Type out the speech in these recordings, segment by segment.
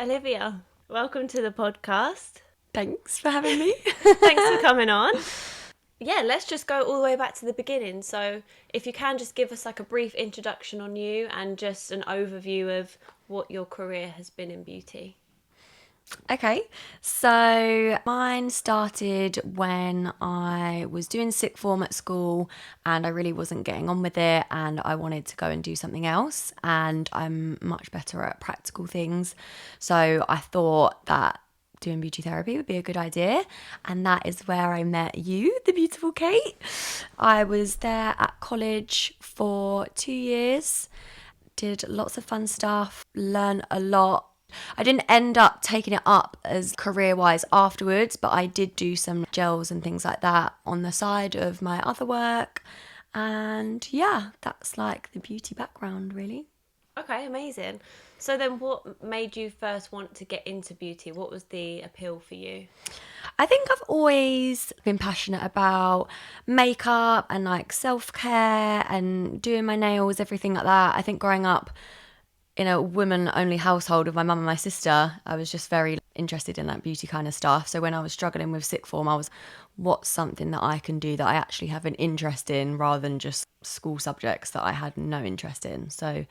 Olivia, welcome to the podcast. Thanks for having me. Thanks for coming on. Yeah, let's just go all the way back to the beginning. So if you can just give us like a brief introduction on you and just an overview of what your career has been in beauty. Okay, so mine started when I was doing sixth form at school and I really wasn't getting on with it and I wanted to go and do something else, and I'm much better at practical things. So I thought that doing beauty therapy would be a good idea, and that is where I met you, the beautiful Kate. I was there at college for 2 years, did lots of fun stuff, learned a lot. I didn't end up taking it up as career-wise afterwards, but I did do some gels and things like that on the side of my other work. And yeah, that's like the beauty background, really. Okay, amazing. So then what made you first want to get into beauty? What was the appeal for you? I think I've always been passionate about makeup and like self-care and doing my nails, everything like that. I think growing up in a women-only household with my mum and my sister, I was just very interested in that beauty kind of stuff. So when I was struggling with sixth form, I was, what's something that I can do that I actually have an interest in rather than just school subjects that I had no interest in. So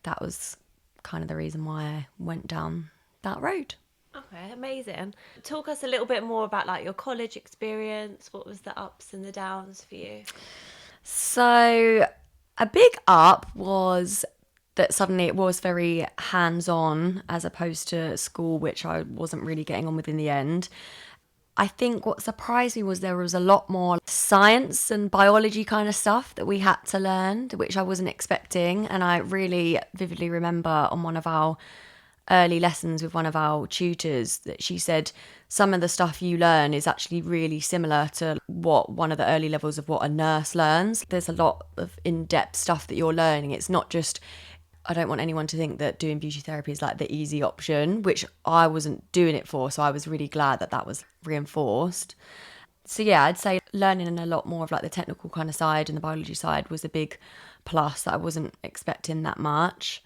that was kind of the reason why I went down that road. Okay, amazing. Talk us a little bit more about like your college experience. What was the ups and the downs for you? So a big up was that suddenly it was very hands-on as opposed to school, which I wasn't really getting on with in the end. I think what surprised me was there was a lot more science and biology kind of stuff that we had to learn, which I wasn't expecting. And I really vividly remember on one of our early lessons with one of our tutors that she said some of the stuff you learn is actually really similar to what one of the early levels of what a nurse learns. There's a lot of in-depth stuff that you're learning. It's not just, I don't want anyone to think that doing beauty therapy is like the easy option, which I wasn't doing it for. So I was really glad that that was reinforced. So yeah, I'd say learning a lot more of like the technical kind of side and the biology side was a big plus that I wasn't expecting that much.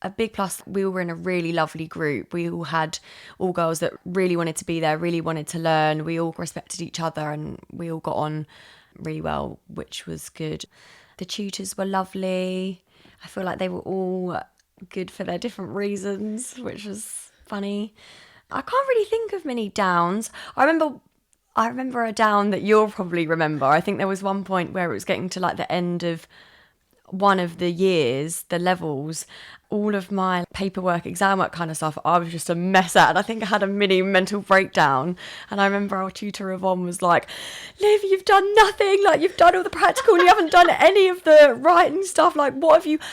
A big plus, we were in a really lovely group. We all had all girls that really wanted to be there, really wanted to learn. We all respected each other and we all got on really well, which was good. The tutors were lovely. I feel like they were all good for their different reasons, which was funny. I can't really think of many downs. I remember a down that you'll probably remember. I think there was one point where it was getting to like the end of one of the years, the levels, all of my paperwork, exam work kind of stuff, I was just a mess at. And I think I had a mini mental breakdown. And I remember our tutor Yvonne was like, Liv, you've done nothing. Like, you've done all the practical and you haven't done any of the writing stuff. Like,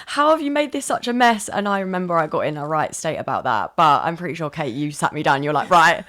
how have you made this such a mess? And I remember I got in a right state about that. But I'm pretty sure, Kate, you sat me down. You're like, right,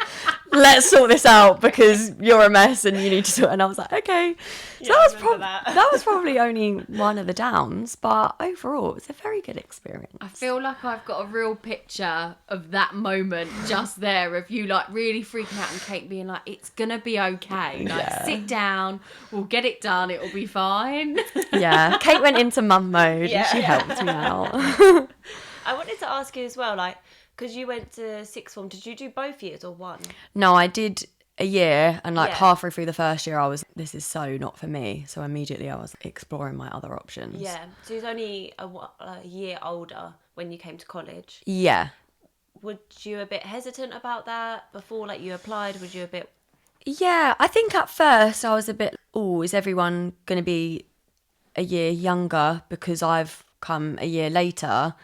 let's sort this out because you're a mess and you need to sort it. And I was like, okay. So Yeah, that was probably only one of the downs. But overall, it was a very good experience. I feel like I've got a real picture of that moment just there of you like really freaking out and Kate being like, it's gonna be okay, like sit down, we'll get it done, it'll be fine. Yeah, Kate went into mum mode and she helped me out. I wanted to ask you as well, like, because you went to sixth form, did you do both years or one? No, I did a year and like Yeah. halfway through the first year I was, this is so not for me. So immediately I was exploring my other options. Yeah, so he was only a year older when you came to college. Yeah. Were you a bit hesitant about that before, like, you applied? Was you a bit... Yeah, I think at first I was a bit, oh, is everyone going to be a year younger because I've come a year later?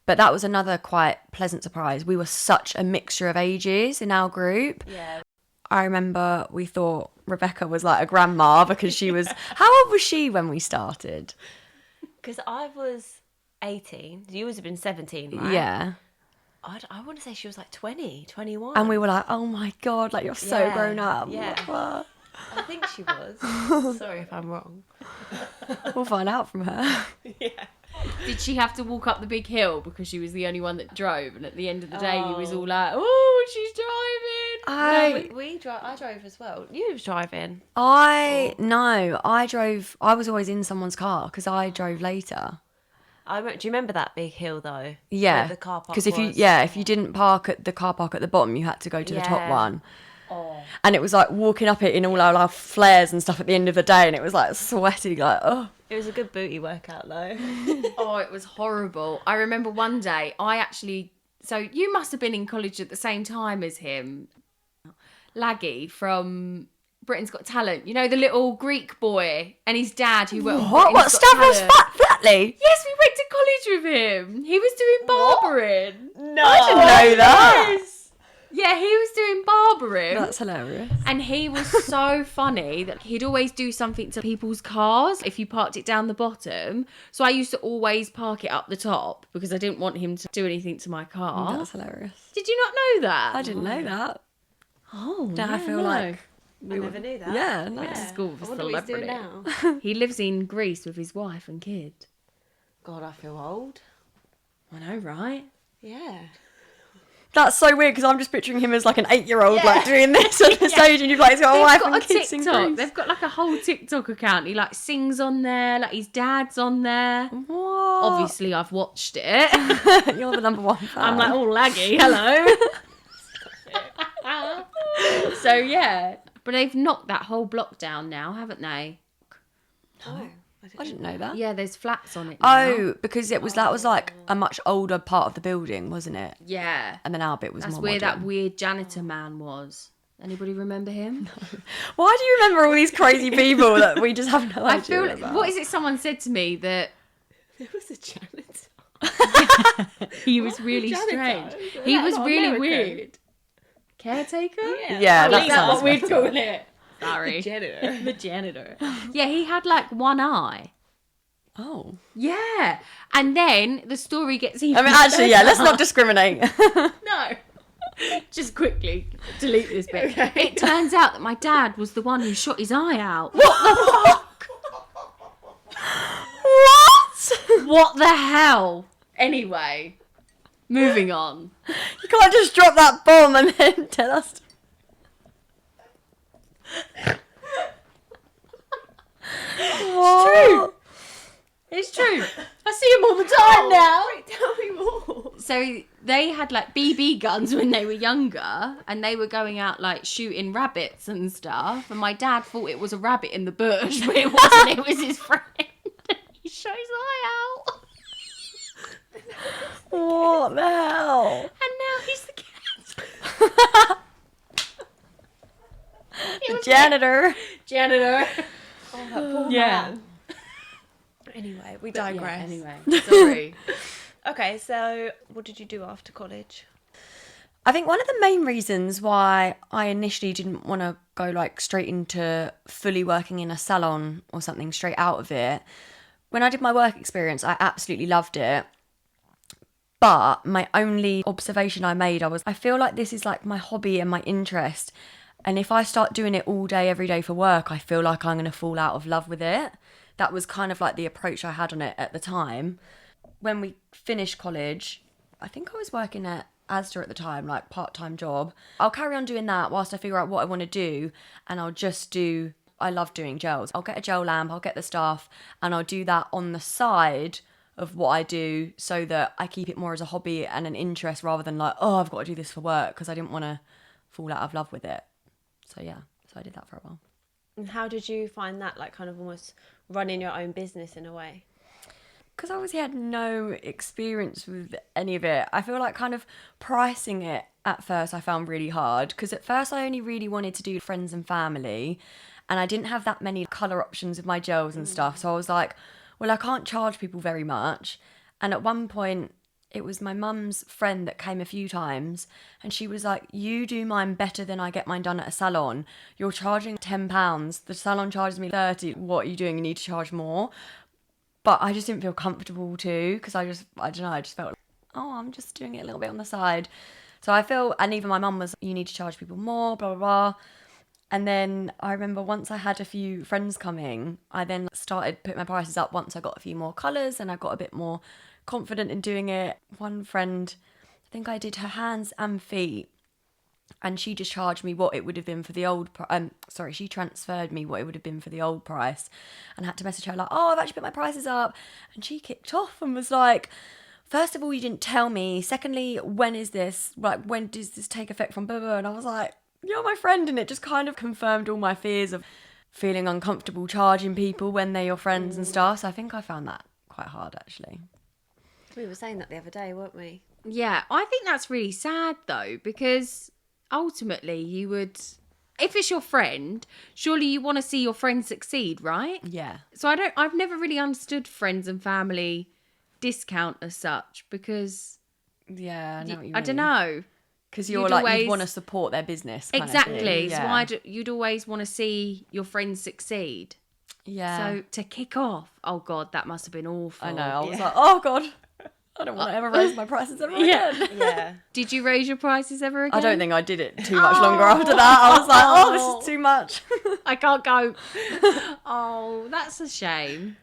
But that was another quite pleasant surprise. We were such a mixture of ages in our group. Yeah. I remember we thought Rebecca was like a grandma because she was... How old was she when we started? Because I was 18. You would have been 17, right? Yeah. I want to say she was like 20, 21. And we were like, oh my God, like you're so Yeah, grown up. yeah. I think she was. Sorry if I'm wrong. We'll find out from her. Yeah. Did she have to walk up the big hill because she was the only one that drove, and at the end of the day you was all like, oh, she's driving? I drove as well. You was driving. I drove. I was always in someone's car because I drove later. Do you remember that big hill though? Yeah, Where the car park because if was? you didn't park at the car park at the bottom, you had to go to the top Yeah. one. And it was like walking up it in all our flares and stuff at the end of the day, and it was like sweaty, like oh. It was a good booty workout though. Oh, it was horrible. I remember one day so you must have been in college at the same time as him. Laggy from Britain's Got Talent. You know, the little Greek boy and his dad who went on What Britain's Got Stavros Talent. Flatley? Yes, we went to college with him. He was doing barbering. No, I didn't know that. Yeah, he was doing barbering. That's hilarious. And he was so funny that he'd always do something to people's cars if you parked it down the bottom. So I used to always park it up the top because I didn't want him to do anything to my car. That's hilarious. Did you not know that? I didn't know that. Oh, Now I feel like I never knew that. yeah, went to nice. school with I a wonder what he's doing celebrity. now. He lives in Greece with his wife and kid. God, I feel old. I know, right? Yeah. That's so weird because I'm just picturing him as like an 8-year-old like doing this on the stage, and you've like he's got a wife and kids in TikTok. Greece. They've got like a whole TikTok account. He like sings on there, like his dad's on there. What? Obviously, I've watched it. You're the number one fan. I'm like all laggy. Hello. So yeah, but they've knocked that whole block down now, haven't they? Oh, I didn't know that. Yeah, there's flats on it now. Oh, because that was like a much older part of the building, wasn't it? Yeah. And then our bit was That's more where that modern. weird janitor man was. Anybody remember him? Why do you remember all these crazy people that we just have no idea I feel about? what is it someone said to me that there was a janitor. he was really janitor? strange. Is He that was not really American? weird. Caretaker? Yeah, Is that that sounds what we're better. calling it? Sorry. Janitor. The janitor. Yeah, he had like one eye. Oh. Yeah. And then the story gets even I mean, actually, yeah, let's better. not discriminate. No. Just quickly delete this bit. Okay. It turns out that my dad was the one who shot his eye out. What? What the hell? Anyway, moving on. You can't just drop that bomb and then tell us. What? It's true. I see him all the time now. Wait, tell me more. So they had like BB guns when they were younger, and they were going out like shooting rabbits and stuff. And my dad thought it was a rabbit in the bush, but it wasn't. It was his friend. He shot his eye out, What the hell? and now he's the cat. The janitor. Janitor. Oh, that poor Yeah. man. Anyway, we Yeah, digress. anyway, sorry. Okay, so what did you do after college? I think one of the main reasons why I initially didn't want to go like straight into fully working in a salon or something straight out of it, when I did my work experience, I absolutely loved it. But my only observation I made, I feel like this is like my hobby and my interest. And if I start doing it all day, every day for work, I feel like I'm going to fall out of love with it. That was kind of like the approach I had on it at the time. When we finished college, I think I was working at Asda at the time, like part-time job. I'll carry on doing that whilst I figure out what I want to do, and I love doing gels. I'll get a gel lamp, I'll get the stuff, and I'll do that on the side of what I do so that I keep it more as a hobby and an interest rather than like, oh, I've got to do this for work, because I didn't want to fall out of love with it. So yeah, so I did that for a while. And how did you find that, like kind of almost running your own business in a way? Because I obviously had no experience with any of it. I feel like kind of pricing it at first I found really hard, because at first I only really wanted to do friends and family, and I didn't have that many colour options with my gels and stuff. So I was like, well, I can't charge people very much. And at one point, it was my mum's friend that came a few times, and she was like, you do mine better than I get mine done at a salon. You're charging £10. The salon charges me 30. What are you doing? You need to charge more. But I just didn't feel comfortable to, because I don't know, I just felt like, oh, I'm just doing it a little bit on the side. So I feel, and even my mum was, you need to charge people more, blah, blah, blah. And then I remember once I had a few friends coming, I then started putting my prices up once I got a few more colours and I got a bit more confident in doing it. One friend, I think I did her hands and feet, and she just charged me what it would have been for the old she transferred me what it would have been for the old price, and I had to message her like, oh, I've actually put my prices up. And she kicked off and was like, first of all, you didn't tell me. Secondly, when is this? Like, when does this take effect from? Blah, blah. And I was like, you're my friend. And it just kind of confirmed all my fears of feeling uncomfortable charging people when they're your friends and stuff. So I think I found that quite hard, actually. We were saying that the other day, weren't we? Yeah, I think that's really sad though, because ultimately you would, if it's your friend, surely you want to see your friend succeed, right? Yeah. So I've never really understood friends and family discount as such, because Yeah, I know what you mean. I don't know. Because you're like, you want to support their business. Kind Exactly. Of thing. Yeah. So you'd always want to see your friends succeed. Yeah. So to kick off, oh God, that must have been awful. I know. I was like, oh God, I don't want to ever raise my prices ever again. Yeah. Did you raise your prices ever again? I don't think I did it too much longer after that. I was like, oh, this is too much. I can't go. Oh, that's a shame.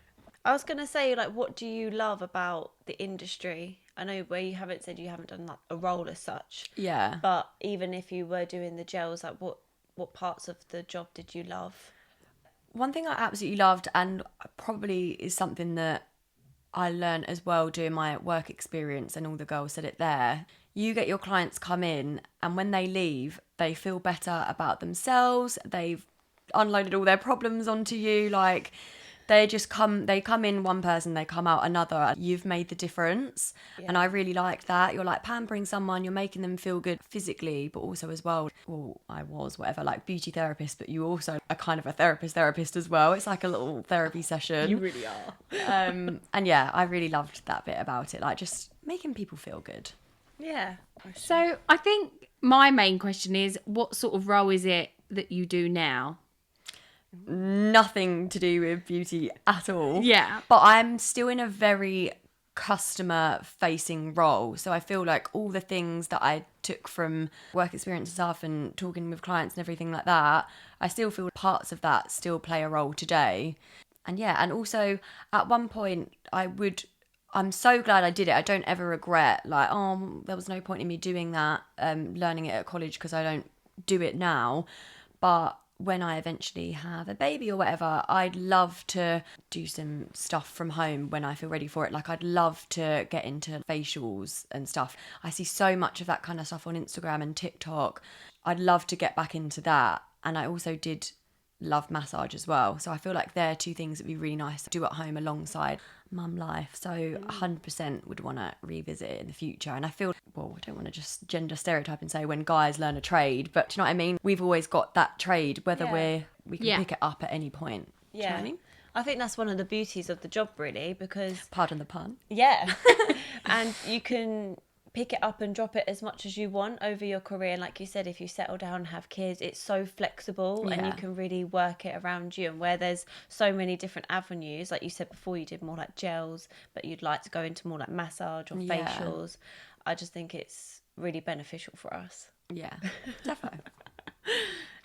I was going to say, like, what do you love about the industry? I know where you haven't said you haven't done like a role as such. Yeah. But even if you were doing the gels, like what parts of the job did you love? One thing I absolutely loved, and probably is something that I learned as well doing my work experience, and all the girls said it there, you get your clients come in, and when they leave, they feel better about themselves. They've unloaded all their problems onto you. Like, they come in one person, they come out another. You've made the difference. Yeah. And I really like that. You're like pampering someone, you're making them feel good physically, but also as well, I was whatever, like beauty therapist, but you also are kind of a therapist as well. It's like a little therapy session. You really are. And yeah, I really loved that bit about it, like just making people feel good. Yeah. So I think my main question is, what sort of role is it that you do now? Nothing to do with beauty at all. Yeah. But I'm still in a very customer facing role. So I feel like all the things that I took from work experience and stuff and talking with clients and everything like that, I still feel parts of that still play a role today. And yeah, and also at one point I'm so glad I did it. I don't ever regret like, oh, there was no point in me doing that, learning it at college, because I don't do it now. But when I eventually have a baby or whatever, I'd love to do some stuff from home when I feel ready for it. Like, I'd love to get into facials and stuff. I see so much of that kind of stuff on Instagram and TikTok. I'd love to get back into that. And I also did love massage as well. So I feel like they're two things that'd be really nice to do at home alongside mum life. So 100% would want to revisit it in the future. And I feel, well, I don't want to just gender stereotype and say when guys learn a trade, but do you know what I mean? We've always got that trade, whether we can pick it up at any point. Do you know what I mean? I think that's one of the beauties of the job, really, because... Pardon the pun. Yeah. And you can pick it up and drop it as much as you want over your career. And like you said, if you settle down and have kids, it's so flexible and you can really work it around you. And where there's so many different avenues, like you said before, you did more like gels, but you'd like to go into more like massage or facials. I just think it's really beneficial for us. Yeah, definitely.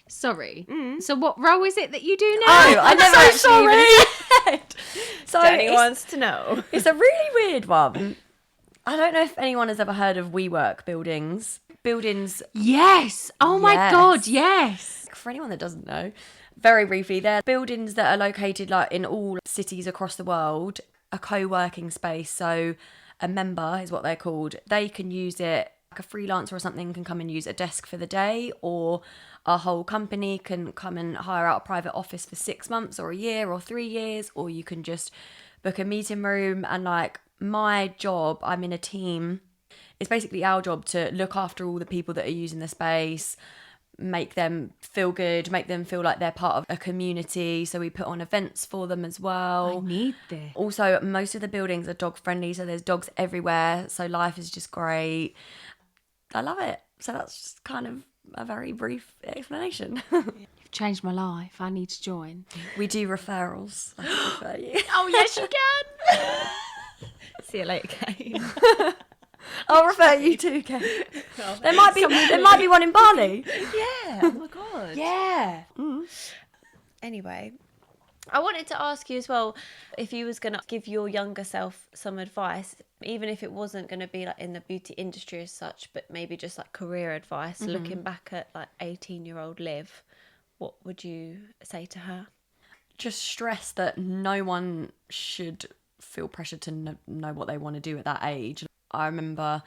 Sorry. So what role is it that you do now? Oh, I never actually even said. So Danny wants to know. It's a really weird one. I don't know if anyone has ever heard of WeWork buildings. Yes. Oh my God, yes. For anyone that doesn't know, very briefly, they're buildings that are located like in all cities across the world, a co-working space. So a member is what they're called. They can use it, like a freelancer or something can come and use a desk for the day, or a whole company can come and hire out a private office for 6 months or a year or 3 years, or you can just book a meeting room. And like my job, I'm in a team. It's basically our job to look after all the people that are using the space, make them feel good, make them feel like they're part of a community. So we put on events for them as well. I need this. Also, most of the buildings are dog friendly, so there's dogs everywhere. So life is just great. I love it. So that's just kind of a very brief explanation. You've changed my life. I need to join. We do referrals. I can refer you. Oh, yes, you can. See you later, Kate. I'll refer you too, Kate. There might be one in Bali. Yeah. Oh my God. Yeah. Anyway, I wanted to ask you as well, if you was going to give your younger self some advice, even if it wasn't going to be like in the beauty industry as such, but maybe just like career advice, looking back at like 18-year-old Liv, what would you say to her? Just stress that no one should feel pressure to know what they want to do at that age. I remember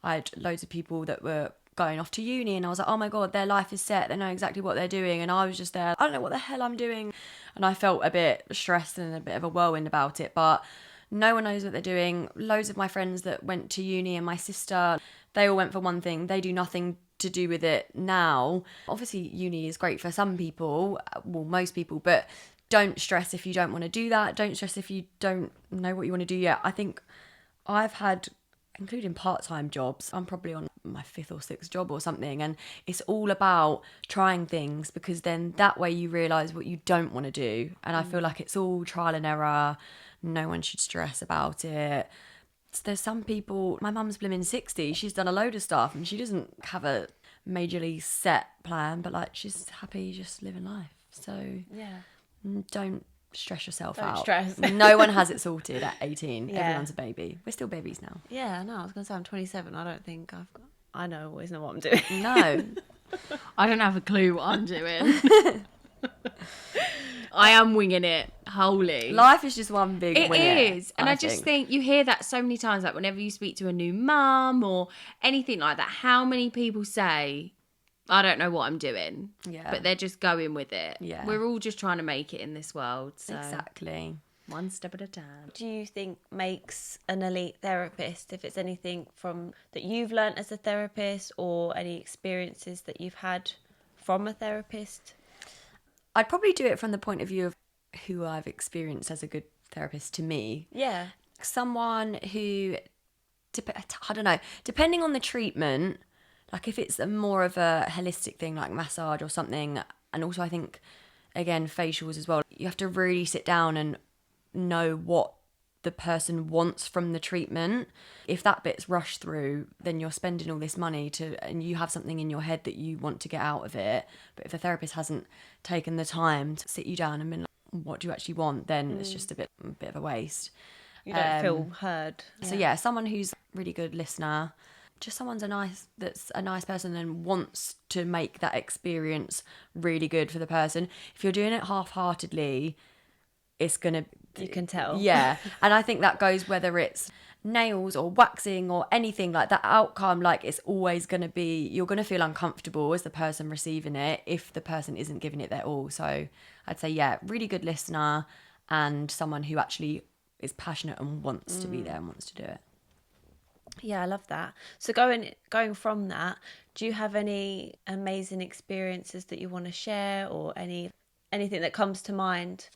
I had loads of people that were going off to uni and I was like, oh my God, their life is set. They know exactly what they're doing. And I was just there, I don't know what the hell I'm doing. And I felt a bit stressed and a bit of a whirlwind about it. But no one knows what they're doing. Loads of my friends that went to uni and my sister, they all went for one thing. They do nothing to do with it now. Obviously, uni is great for some people, well, most people, but don't stress if you don't want to do that. Don't stress if you don't know what you want to do yet. I think I've had, including part-time jobs, I'm probably on my 5th or 6th job or something, and it's all about trying things, because then that way you realise what you don't want to do. And I feel like it's all trial and error. No one should stress about it. There's some people, my mum's blimmin' 60, she's done a load of stuff and she doesn't have a majorly set plan, but like she's happy just living life. So Yeah. don't stress yourself Don't out. stress. No one has it sorted at 18. Yeah. Everyone's a baby. We're still babies now. Yeah, no, I was going to say I'm 27. I don't think I always know what I'm doing. No. I don't have a clue what I'm doing. I am winging it wholly. Life is just one big It wing is. And I just think you hear that so many times, like whenever you speak to a new mum or anything like that, how many people say, I don't know what I'm doing. Yeah. But they're just going with it. Yeah. We're all just trying to make it in this world. So Exactly. one step at a time. Do you think makes an elite therapist, if it's anything from that you've learnt as a therapist or any experiences that you've had from a therapist? I'd probably do it from the point of view of who I've experienced as a good therapist to me. Yeah. Someone who, I don't know, depending on the treatment, like if it's more of a holistic thing like massage or something, and also I think, again, facials as well, you have to really sit down and know what the person wants from the treatment. If that bit's rushed through, then you're spending all this money and you have something in your head that you want to get out of it. But if the therapist hasn't taken the time to sit you down and been like, what do you actually want, then it's just a bit of a waste. You don't feel heard. So yeah, someone who's a really good listener, just someone's that's a nice person and wants to make that experience really good for the person. If you're doing it half-heartedly, it's gonna, You can tell. yeah. And I think that goes whether it's nails or waxing or anything, like that outcome, like it's always going to be, you're going to feel uncomfortable as the person receiving it if the person isn't giving it their all. So I'd say, yeah, really good listener and someone who actually is passionate and wants to be there and wants to do it. Yeah, I love that. So going from that, do you have any amazing experiences that you want to share, or anything that comes to mind?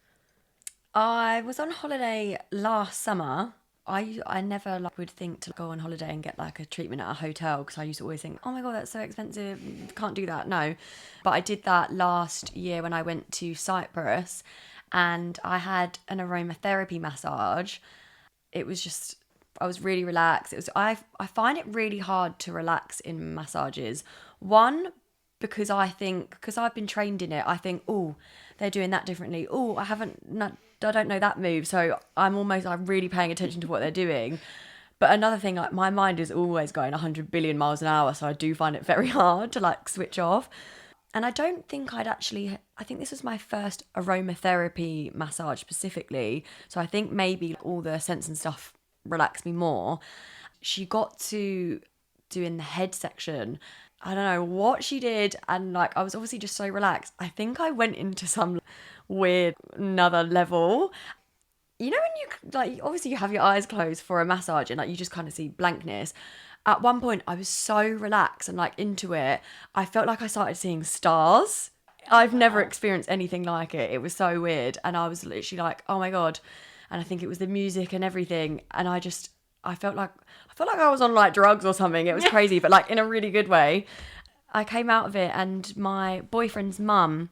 I was on holiday last summer. I never would think to go on holiday and get like a treatment at a hotel, because I used to always think, oh my God, that's so expensive, can't do that. No. But I did that last year when I went to Cyprus and I had an aromatherapy massage. It was just, I was really relaxed. I find it really hard to relax in massages. One, because I've been trained in it, I think, oh, they're doing that differently. Oh, I don't know that move. So I'm really paying attention to what they're doing. But another thing, like my mind is always going 100 billion miles an hour. So I do find it very hard to like switch off. And I don't think I think this was my first aromatherapy massage specifically. So I think maybe all the scents and stuff relaxed me more. She got to doing the head section. I don't know what she did, and like I was obviously just so relaxed. I think I went into some weird another level. You know when you like obviously you have your eyes closed for a massage and like you just kind of see blankness. At one point I was so relaxed and like into it, I felt like I started seeing stars. I've never experienced anything like it. It was so weird, and I was literally like, oh my God. And I think it was the music and everything, and I felt like I was on like drugs or something. It was crazy, but like in a really good way. I came out of it, and my boyfriend's mum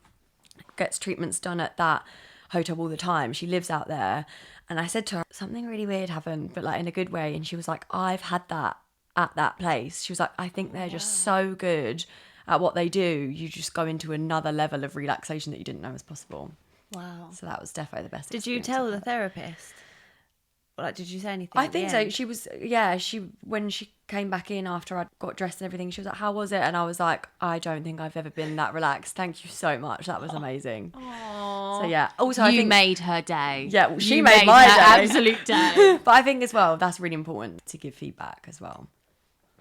gets treatments done at that hotel all the time. She lives out there. And I said to her, something really weird happened, but like in a good way. And she was like, I've had that at that place. She was like, I think they're just so good at what they do. You just go into another level of relaxation that you didn't know was possible. Wow. So that was definitely the best. Did you experience tell I've the had. therapist? Like, did you say anything? I at the think so. end? She was, yeah, when she came back in after I'd got dressed and everything, she was like, how was it? And I was like, I don't think I've ever been that relaxed. Thank you so much. That was amazing. So yeah. Also, I You think, made her day. yeah, well, she You made my her day. absolute day. But I think as well, that's really important to give feedback as well.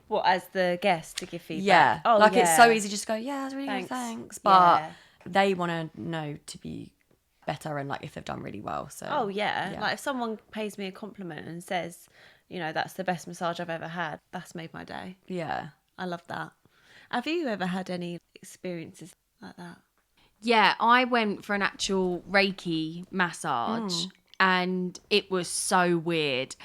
What, as the guest to give feedback? Yeah. Oh, like yeah. it's so easy just to go, yeah, that's really Thanks. good, thanks. But Yeah. they want to know to be better and like if they've done really well. So Oh, yeah. Like, if someone pays me a compliment and says, that's the best massage I've ever had, that's made my day. yeah. I love that. Have you ever had any experiences like that? Yeah, I went for an actual Reiki massage and it was so weird.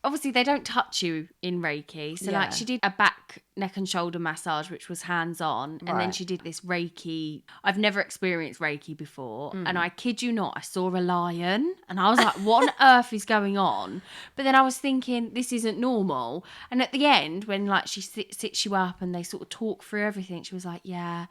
Obviously, they don't touch you in Reiki. So, Yeah. like, she did a back, neck, and shoulder massage, which was hands on. And then Right. she did this Reiki. I've never experienced Reiki before. And I kid you not, I saw a lion. And I was like, what on earth is going on? But then I was thinking, this isn't normal. And at the end, when, like, she sits you up and they sort of talk through everything, she was like, yeah,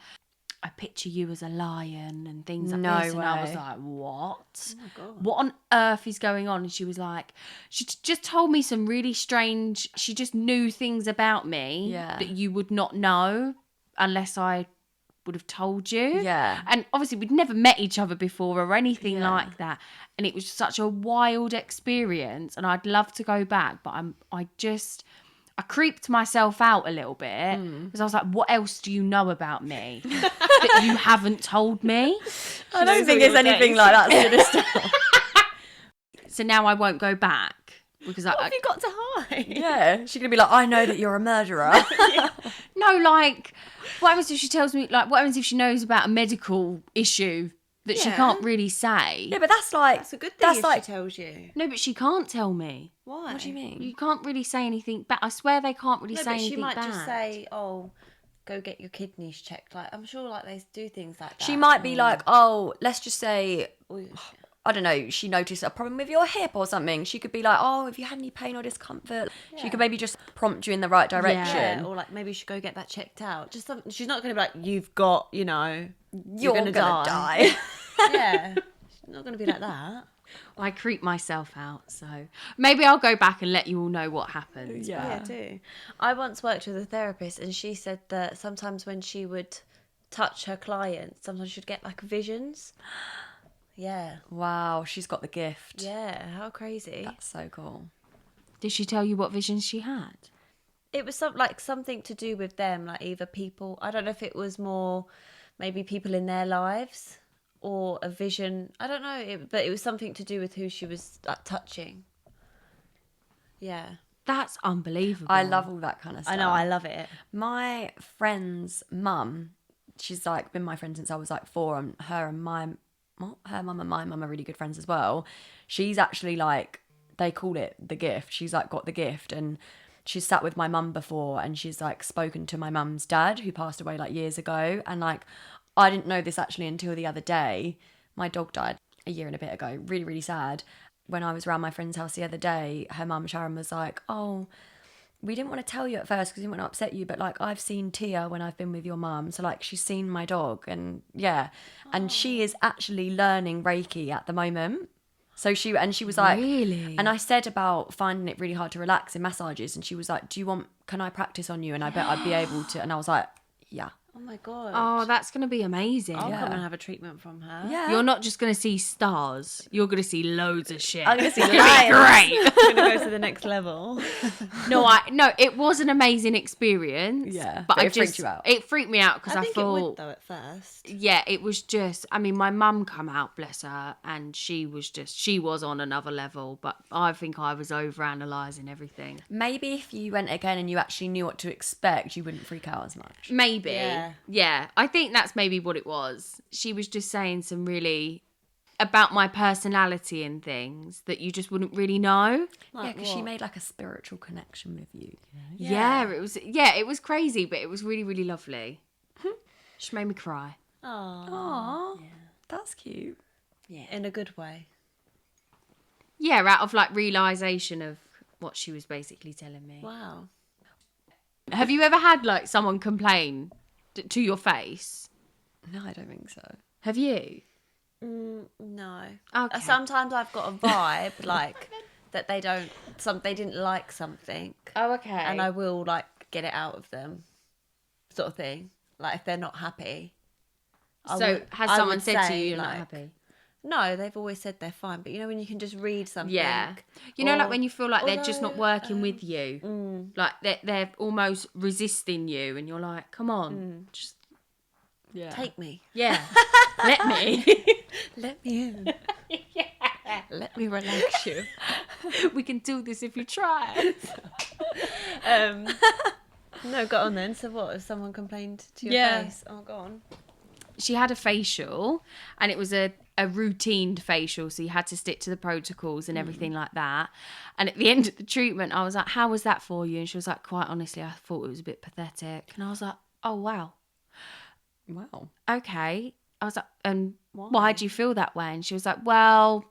I picture you as a lion and things like No this. And I was way. like, what? Oh, my God. What on earth is going on? And she was like, she just told me some really strange, she just knew things about me Yeah. that you would not know unless I would have told you. Yeah. And obviously we'd never met each other before or anything Yeah. like that. And it was such a wild experience and I'd love to go back, but I creeped myself out a little bit because I was like, what else do you know about me that you haven't told me? I don't think it's anything like that sinister. So now I won't go back because What have you got to hide? Yeah. She's going to be like, I know that you're a murderer. no, like, what happens if she tells me, like, what happens if she knows about a medical issue that she Yeah. can't really say? Yeah, but that's like, It's a good thing that's if like, she tells you. No, but she can't tell me. Why? what do you mean? You can't really say anything bad. I swear they can't really No, say but anything she might bad. just say, "Oh, go get your kidneys checked." Like, I'm sure, like, they do things like that. She might be like, oh, let's just say, Or- I don't know, she noticed a problem with your hip or something. She could be like, oh, have you had any pain or discomfort? She could maybe just prompt you in the right direction. Yeah, or like maybe you should go get that checked out. Just something. She's not going to be like, "You've got, you're You're gonna die. Yeah, she's not going to be like that. I creep myself out, so maybe I'll go back and let you all know what happens. Yeah. Yeah, too. I once worked with a therapist, and she said that sometimes when she would touch her clients, sometimes she'd get like visions. Yeah, Wow, she's got the gift. yeah. How crazy! That's so cool. Did she tell you what visions she had? It was something to do with them, like either people. I don't know if it was more maybe people in their lives or a vision. I don't know, but it was something to do with who she was like touching. Yeah, That's unbelievable. I love all that kind of stuff. I know. I love it. My friend's mum, she's like been my friend since I was like 4, and her mum and my mum are really good friends as well. She's actually like, they call it the gift. She's like got the gift, and she's sat with my mum before, and she's like spoken to my mum's dad who passed away like years ago. And like, I didn't know this actually until the other day. My dog died a year and a bit ago. Really, really sad. When I was around my friend's house the other day, her mum Sharon was like, oh, we didn't want to tell you at first because we didn't want to upset you, but like, I've seen Tia when I've been with your mum. So like, she's seen my dog, and yeah. And she is actually learning Reiki at the moment. So she was like, Really? and I said about finding it really hard to relax in massages, and she was like, can I practice on you? And I bet I'd be able to. And I was like, yeah. Oh my god. Oh, that's going to be amazing. I'll yeah. come and have a treatment from her. Yeah. You're not just going to see stars. You're going to see loads of shit. I'm going to see It's gonna lions. be great. I'm gonna go to the next level. No, it was an amazing experience. Yeah, but but I it freaked just you out. it freaked me out because I I think thought, it would though at first. yeah, it was just. I mean, my mum come out, bless her, and she was on another level. But I think I was over analysing everything. Maybe if you went again and you actually knew what to expect, you wouldn't freak out as much. Maybe, Yeah. yeah. I think that's maybe what it was. She was just saying some really about my personality and things that you just wouldn't really know. Yeah, because she what? made like a spiritual connection with you. Yeah, it was crazy, but it was really, really lovely. She made me cry. Aww, that's cute. Yeah, in a good way. Yeah, out of like realisation of what she was basically telling me. Wow. Have you ever had like someone complain to your face? No, I don't think so. Have you? No. Okay. Sometimes I've got a vibe like that they didn't like something, Oh, okay. and I will like get it out of them, sort of thing. Like if they're not happy. So has I someone would said to say, you you're not like, happy? No, they've always said they're fine. But you know when you can just read something. Yeah. You know, like when you feel like they're just not although, working with you, like they're almost resisting you, and you're like, come on, just take me. yeah, let me. Let me in. Let me relax you. We can do this if you try. No, go on then. So what? If someone complained to your Yeah. face? Oh, go on. She had a facial, and it was a routine facial, so you had to stick to the protocols and everything like that. And at the end of the treatment, I was like, how was that for you? And she was like, quite honestly, I thought it was a bit pathetic. And I was like, oh, wow. Wow. Okay. I was like, and why do you feel that way? And she was like, well,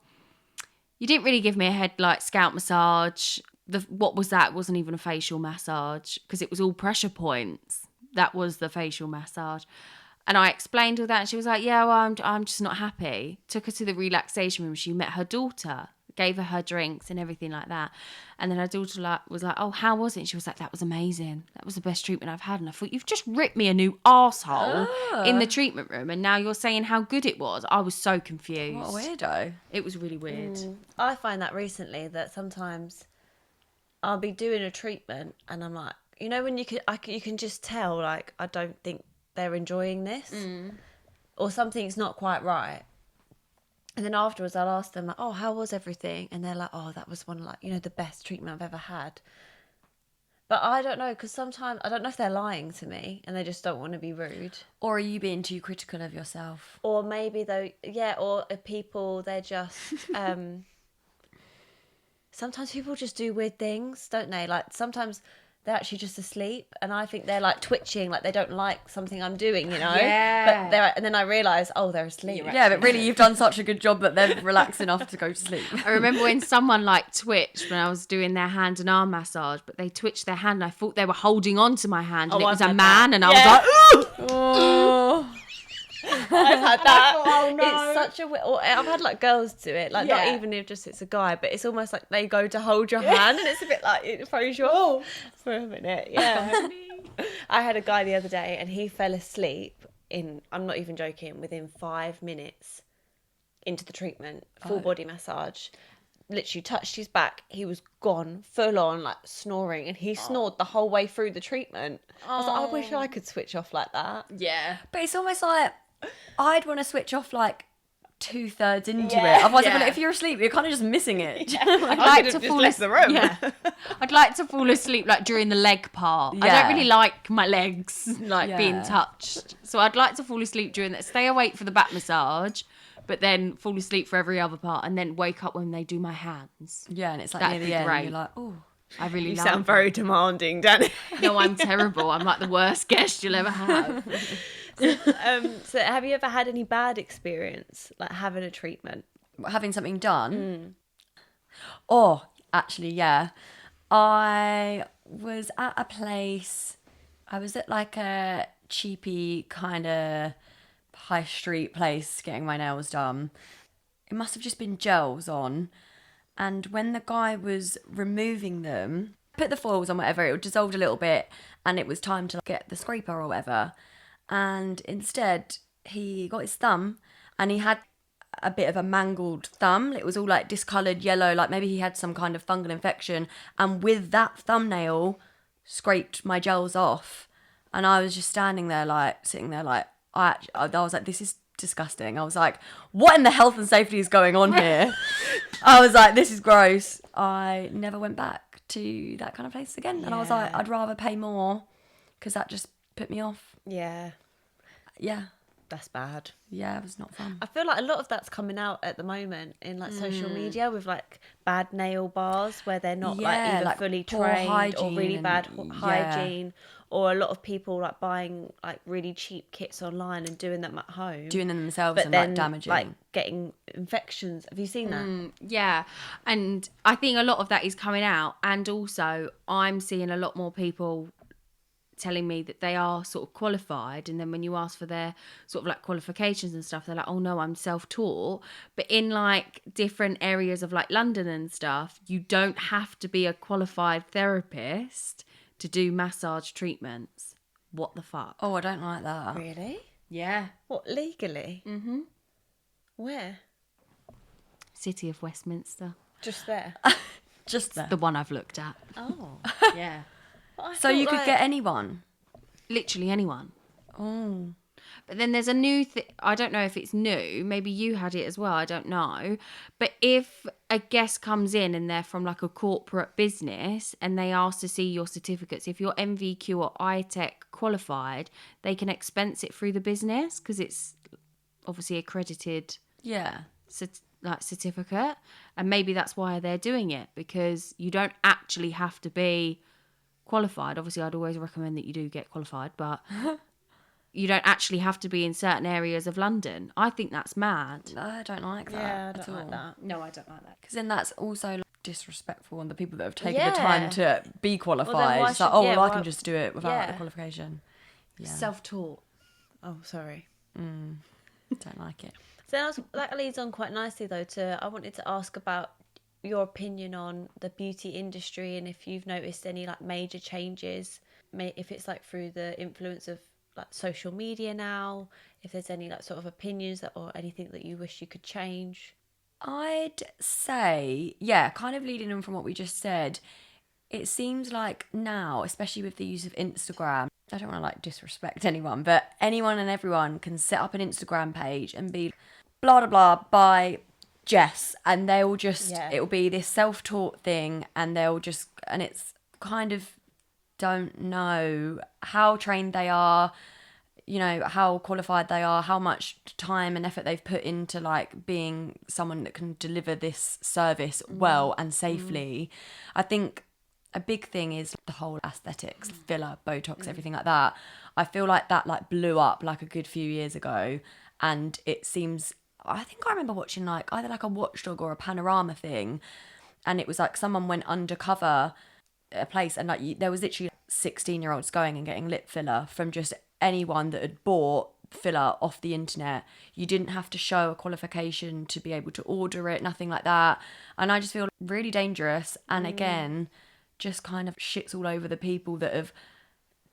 you didn't really give me a head like scalp massage. What was that? It wasn't even a facial massage because it was all pressure points. That was the facial massage. And I explained all that, and she was like, yeah, well, I'm just not happy. Took her to the relaxation room. She met her daughter, gave her drinks and everything like that. And then her daughter was like, oh, how was it? And she was like, that was amazing. That was the best treatment I've had. And I thought, you've just ripped me a new arsehole in the treatment room, and now you're saying how good it was. I was so confused. What a weirdo. It was really weird. I find that recently that sometimes I'll be doing a treatment and I'm like, you know, when you can just tell, like, I don't think they're enjoying this or something's not quite right. And then afterwards I'll ask them like, oh, how was everything? And they're like, oh, that was one, like, you know, the best treatment I've ever had. But I don't know, because sometimes I don't know if they're lying to me and they just don't want to be rude. Or are you being too critical of yourself? Or maybe though, yeah, or if people, they're just sometimes people just do weird things, don't they? Like sometimes they're actually just asleep, and I think they're like twitching, like they don't like something I'm doing, you know. Yeah. But and then I realise, oh, they're asleep. Yeah, but really, you've done such a good job that they're relaxed enough to go to sleep. I remember when someone like twitched when I was doing their hand and arm massage, but they twitched their hand and I thought they were holding on to my hand and it was I've a had man that. and I was like, ooh! Oh. I've had that. Oh, no. It's such a. Or I've had like girls do it, like not even if just it's a guy, but it's almost like they go to hold your hand, and it's a bit like it throws you off for a minute. Yeah. I had a guy the other day, and he fell asleep in. I'm not even joking. Within 5 minutes into the treatment, full body massage. Literally touched his back. He was gone, full on, like snoring, and he snored the whole way through the treatment. I was like, I wish I could switch off like that. Yeah. But it's almost like I'd want to switch off like 2/3 into it. Otherwise, I feel like if you're asleep, you're kind of just missing it. I'd like to fall the room. Yeah. I'd like to fall asleep like during the leg part. I Yeah. don't really like my legs like being Yeah. touched. So I'd like to fall asleep during that. Stay awake for the back massage, but then fall asleep for every other part and then wake up when they do my hands. Yeah, and it's like That'd near be the end, great. you're like, oh. I really You like sound it. very demanding, Danny. No, I'm terrible. I'm like the worst guest you'll ever have. So have you ever had any bad experience, like having a treatment? Having something done. Oh, actually, yeah. I was at a place, I was at like a cheapy kind of high street place getting my nails done. It must have just been gels on. And when the guy was removing them, put the foils on, whatever, it dissolved a little bit and it was time to get the scraper or whatever. And instead, he got his thumb and he had a bit of a mangled thumb. It was all like discoloured yellow, like maybe he had some kind of fungal infection. And with that thumbnail, scraped my gels off. And I was just standing there, like, sitting there, like, I was like, this is disgusting. I was like, what in the health and safety is going on here? I was like, this is gross. I never went back to that kind of place again. And I was like, I'd rather pay more because that just put me off. Yeah, Yeah. that's bad. Yeah, it was not fun. I feel like a lot of that's coming out at the moment in like social media with like bad nail bars where they're not like Yeah, either like fully poor trained or really hygiene bad and- hygiene, or a lot of people like buying like really cheap kits online and doing them at home, Doing them themselves but and then like damaging. like getting infections. Have you seen that? Yeah. And I think a lot of that is coming out. And also, I'm seeing a lot more people telling me that they are sort of qualified, and then when you ask for their sort of like qualifications and stuff, they're like, oh no, I'm self-taught. But in like different areas of like London and stuff, you don't have to be a qualified therapist to do massage treatments. What the fuck? Oh, I don't like that. Really? Yeah. What, legally? Mm-hmm. Where? City of Westminster. Just there. Just there. The one I've looked at. Oh. Yeah. So you could get anyone. Literally anyone. Oh. But then there's a new thing. I don't know if it's new. Maybe you had it as well. I don't know. But if a guest comes in and they're from like a corporate business and they ask to see your certificates, if you're MVQ or iTech qualified, they can expense it through the business because it's obviously accredited Yeah. certificate. And maybe that's why they're doing it, because you don't actually have to be qualified. Obviously, I'd always recommend that you do get qualified, but you don't actually have to be in certain areas of London. I think that's mad. No, I don't like that Yeah, I at don't all. like that. No, I don't like that. Because then that's also like, disrespectful on the people that have taken Yeah. the time to be qualified. why It's like, should- oh, yeah, well, I why- can just do it without yeah. a qualification. Yeah. Self-taught. Oh, sorry. Don't like it. So that leads on quite nicely, though, to I wanted to ask about your opinion on the beauty industry and if you've noticed any like major changes, if it's like through the influence of like social media now, if there's any like sort of opinions that or anything that you wish you could change. I'd say, yeah, kind of leading on from what we just said, it seems like now, especially with the use of Instagram, I don't want to like disrespect anyone, but anyone and everyone can set up an Instagram page and be blah, blah, blah, by Jess, and they'll just, it'll be this self-taught thing, and they'll just, and it's kind of, don't know how trained they are, you know, how qualified they are, how much time and effort they've put into like being someone that can deliver this service well and safely. I think a big thing is the whole aesthetics, filler, Botox, everything like that. I feel like that like blew up like a good few years ago, and it seems, I think I remember watching like either like a Watchdog or a Panorama thing, and it was like someone went undercover a place and like there was literally 16-year-olds going and getting lip filler from just anyone that had bought filler off the internet. You didn't have to show a qualification to be able to order it, nothing like that. And I just feel really dangerous, and again just kind of shits all over the people that have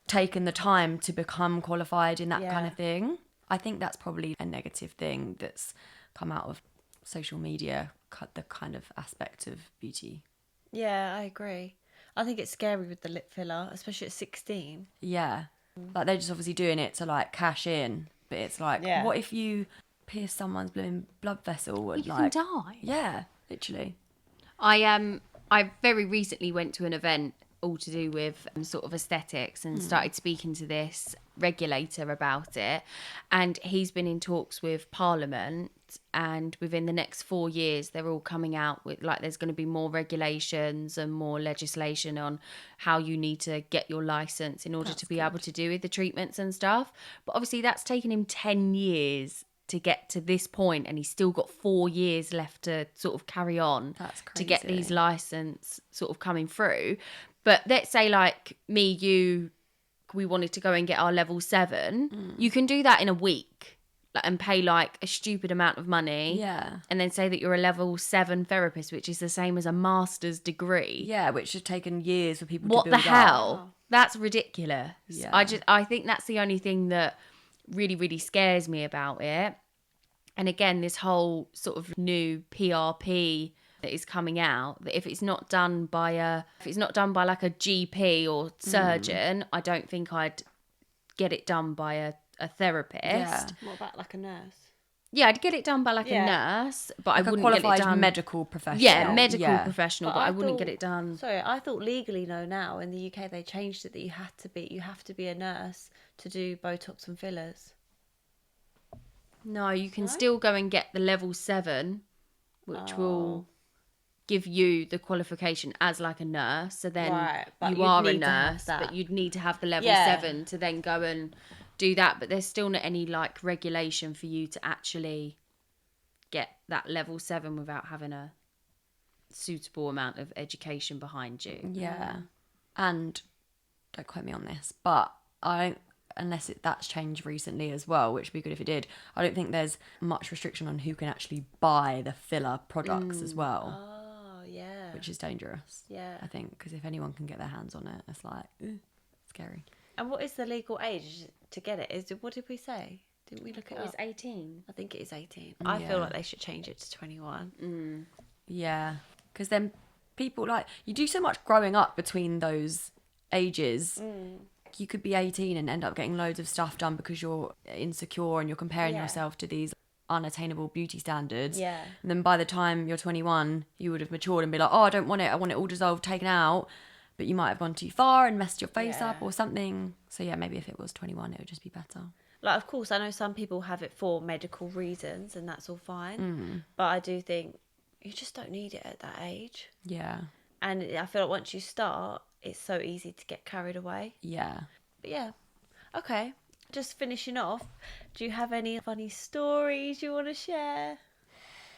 taken the time to become qualified in that kind of thing. I think that's probably a negative thing that's come out of social media, the kind of aspect of beauty. Yeah, I agree. I think it's scary with the lip filler, especially at 16. Yeah. Like they're just obviously doing it to like cash in, but it's like, what if you pierce someone's blood vessel and You like can die. Yeah, literally. I very recently went to an event all to do with sort of aesthetics and started speaking to this regulator about it, and he's been in talks with Parliament, and within the next 4 years they're all coming out with like there's going to be more regulations and more legislation on how you need to get your license in order to be able to do the treatments and stuff. But obviously that's taken him 10 years to get to this point, and he's still got 4 years left to sort of carry on. That's to get crazy. these license sort of coming through. But let's say like me, you, we wanted to go and get our level 7. You can do that in a week, like, and pay like a stupid amount of money. Yeah. And then say that you're a level 7 therapist, which is the same as a master's degree. Yeah, which has taken years for people What to the build hell? up. That's ridiculous. Yeah. I think that's the only thing that really, really scares me about it. And again, this whole sort of new PRP that is coming out, that if it's not done by like a GP or surgeon, I don't think I'd get it done by a therapist. Yeah. What about like a nurse? Yeah, I'd get it done by like a nurse, but Like I a wouldn't get it qualified done. medical professional. Yeah, medical Yeah. professional, but I wouldn't get it done. Sorry, I thought legally now in the UK they changed it that you have to be a nurse to do Botox and fillers. No, you can still go and get the level 7, which will give you the qualification as like a nurse. So then Right, but you you'd are a need to have nurse, that. but you'd need to have the level Yeah. 7 to then go and do that. But there's still not any like regulation for you to actually get that level 7 without having a suitable amount of education behind you. Yeah. And don't quote me on this, but unless that's changed recently as well, which would be good if it did, I don't think there's much restriction on who can actually buy the filler products as well, Oh, yeah. which is dangerous. Yeah. I think, because if anyone can get their hands on it, it's like, scary. And what is the legal age to get it? What did we say? Didn't we look it It was up? 18. I think it is 18. I Yeah. feel like they should change it to 21. Yeah, because then people, like, you do so much growing up between those ages. You could be 18 and end up getting loads of stuff done because you're insecure and you're comparing Yeah. yourself to these unattainable beauty standards. Yeah. And then by the time you're 21, you would have matured and be like, oh, I don't want it. I want it all dissolved, taken out. But you might have gone too far and messed your face Yeah. up or something. So yeah, maybe if it was 21, it would just be better. Like, of course, I know some people have it for medical reasons and that's all fine. But I do think you just don't need it at that age. Yeah. And I feel like once you start, it's so easy to get carried away. Yeah. But yeah. Okay. Just finishing off. Do you have any funny stories you want to share?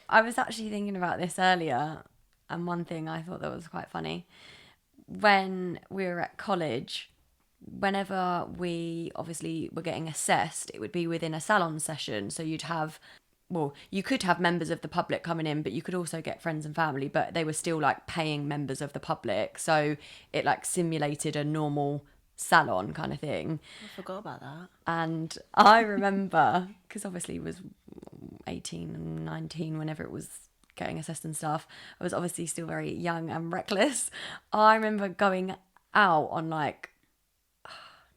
I was actually thinking about this earlier, and one thing I thought that was quite funny. When we were at college, whenever we obviously were getting assessed, it would be within a salon session. So you'd have, well, you could have members of the public coming in, but you could also get friends and family, but they were still like paying members of the public. So it like simulated a normal salon kind of thing. I forgot about that. And I remember, because obviously it was 18 and 19 whenever it was getting assessed and stuff, I was obviously still very young and reckless. I remember going out on like,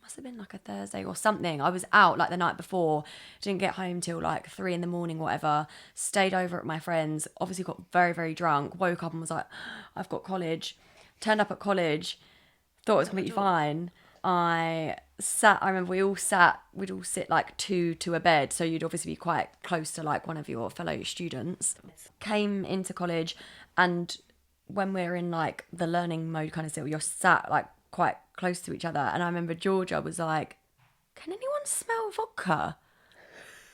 must have been like a Thursday or something. I was out like the night before, didn't get home till like 3 a.m, whatever, stayed over at my friend's, obviously got very, very drunk, woke up and was like, I've got college, turned up at college, thought it was completely fine. I remember we'd all sit like two to a bed, so you'd obviously be quite close to like one of your fellow students. Came into college, and when we're in like the learning mode kind of still, you're sat like quite close to each other. And I remember Georgia was like, can anyone smell vodka?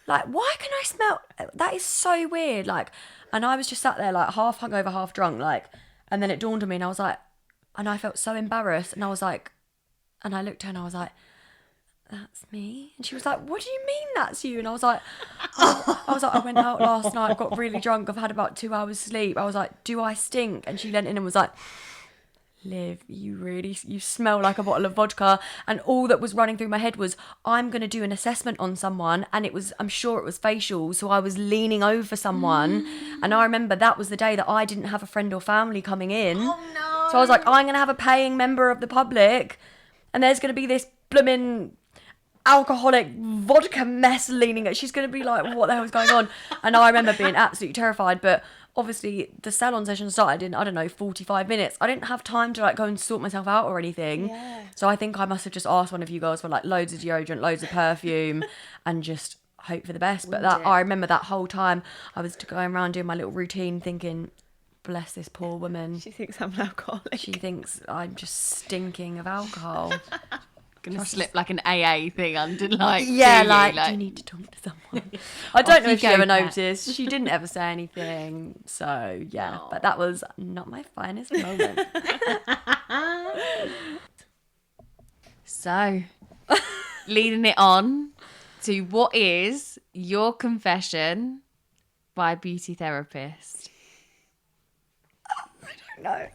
Like, why can I smell? That is so weird. Like, and I was just sat there like half hungover, half drunk, like, and then it dawned on me and I was like, and I felt so embarrassed, and I was like, and I looked at her and I was like, that's me. And she was like, what do you mean that's you? And I was like, I went out last night, got really drunk, I've had about 2 hours sleep. I was like, do I stink? And she leant in and was like, Liv, you smell like a bottle of vodka. And all that was running through my head was, I'm going to do an assessment on someone. And I'm sure it was facial. So I was leaning over someone. And I remember that was the day that I didn't have a friend or family coming in. Oh no. So I was like, I'm going to have a paying member of the public. And there's going to be this blooming alcoholic vodka mess leaning at. She's going to be like, what the hell is going on? And I remember being absolutely terrified. But obviously the salon session started in, I don't know, 45 minutes. I didn't have time to like go and sort myself out or anything. Yeah. So I think I must have just asked one of you girls for like loads of deodorant, loads of perfume, and just hope for the best. But I remember that whole time I was going around doing my little routine thinking, bless this poor woman. She thinks I'm an alcoholic. She thinks I'm just stinking of alcohol. Gonna slip like an AA thing under like. Yeah, to you, like, do you need to talk to someone? I don't know you if she go, ever Kat. noticed. She didn't ever say anything. So, yeah. But that was not my finest moment. So, leading it on to what is your confession by a beauty therapist? No.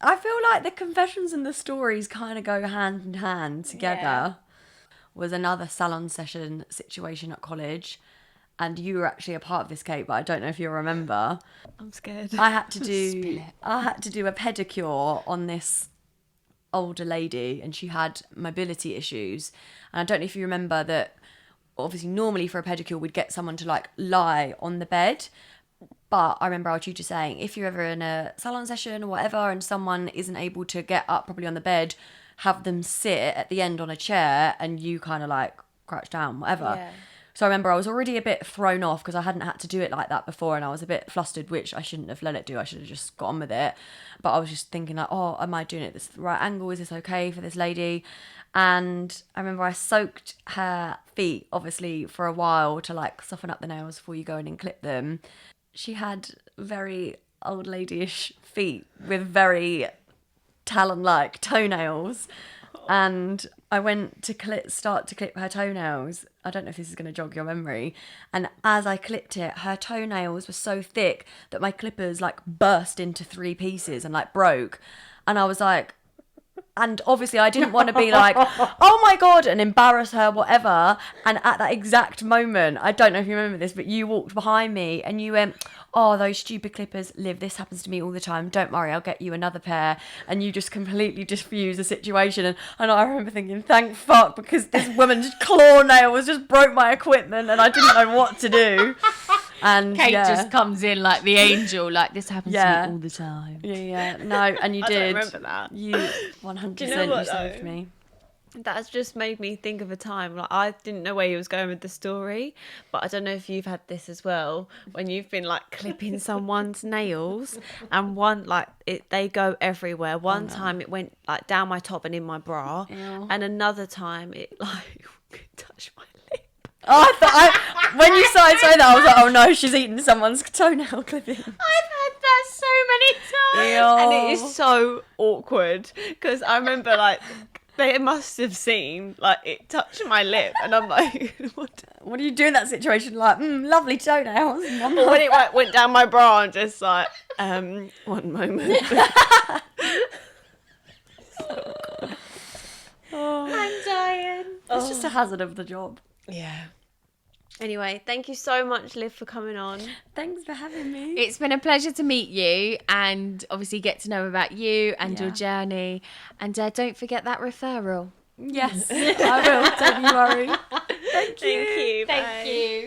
I feel like the confessions and the stories kind of go hand in hand together. Yeah. Was another salon session situation at college, and you were actually a part of this, Kate, but I don't know if you remember. I'm scared. I had to do a pedicure on this older lady, and she had mobility issues. And I don't know if you remember that obviously normally for a pedicure we'd get someone to like lie on the bed. But I remember our tutor saying, if you're ever in a salon session or whatever and someone isn't able to get up properly on the bed, have them sit at the end on a chair and you kind of like crouch down, whatever. Yeah. So I remember I was already a bit thrown off because I hadn't had to do it like that before, and I was a bit flustered, which I shouldn't have let it do. I should have just got on with it. But I was just thinking like, oh, am I doing it this the right angle? Is this okay for this lady? And I remember I soaked her feet, obviously, for a while to like soften up the nails before you go in and clip them. She had very old ladyish feet with very talon-like toenails, and I went to start to clip her toenails. I don't know if this is going to jog your memory. And as I clipped it, her toenails were so thick that my clippers like burst into 3 pieces and like broke. And I was like, and obviously I didn't want to be like, oh my God, and embarrass her, whatever. And at that exact moment, I don't know if you remember this, but you walked behind me and you went, oh, those stupid clippers, Liv, this happens to me all the time. Don't worry, I'll get you another pair. And you just completely diffused the situation. And I remember thinking, thank fuck, because this woman's claw nails just broke my equipment and I didn't know what to do. And Kate just comes in like the angel, like this happens to me all the time. Yeah. No, and you I did. don't remember that. You 100% Do you know what, you saved though? me. That's just made me think of a time. Like, I didn't know where you was going with the story, but I don't know if you've had this as well, when you've been like clipping someone's nails and they go everywhere. One time it went like down my top and in my bra, and another time it like touched my lip. Oh, when you started saying that, I was like, oh no, she's eating someone's toenail clipping. I've had that so many times. And it is so awkward because I remember like they must have seen like it touched my lip and I'm like, What do you do in that situation? Like, lovely toenails. Or when it like, went down my bra and just like, one moment. I'm dying. It's just a hazard of the job. Yeah. Anyway, thank you so much, Liv, for coming on. Thanks for having me. It's been a pleasure to meet you and obviously get to know about you and your journey. And don't forget that referral. Yes, I will. Don't you worry. Thank you. Thank you.